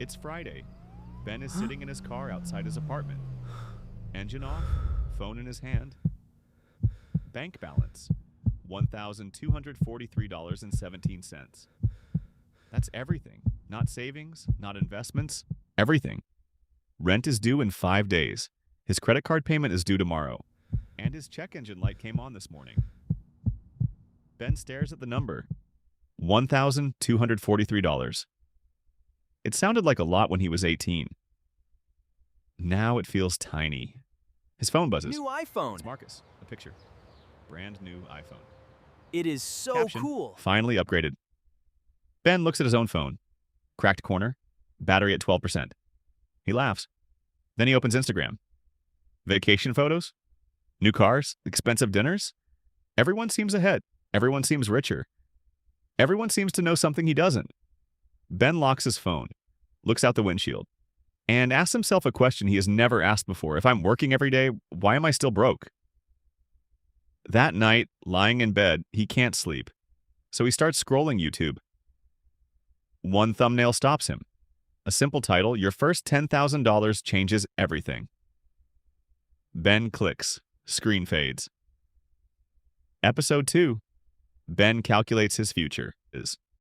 It's Friday. Ben is sitting in his car outside his apartment. Engine off, phone in his hand. Bank balance, $1,243.17. That's everything. Not savings, not investments, everything. Rent is due in 5 days. His credit card payment is due tomorrow. And his check engine light came on this morning. Ben stares at the number. $1,243. It sounded like a lot when he was 18. Now it feels tiny. His phone buzzes. New iPhone. It's Marcus. A picture. Brand new iPhone. It is so Caption, cool. finally upgraded. Ben looks at his own phone. Cracked corner. Battery at 12%. He laughs. Then he opens Instagram. Vacation photos? New cars? Expensive dinners? Everyone seems ahead. Everyone seems richer. Everyone seems to know something he doesn't. Ben locks his phone, looks out the windshield, and asks himself a question he has never asked before. If I'm working every day, why am I still broke? That night, lying in bed, he can't sleep. So he starts scrolling YouTube. One thumbnail stops him. A simple title, Your First $10,000 Changes Everything. Ben clicks. Screen fades. Episode 2. Ben calculates his future.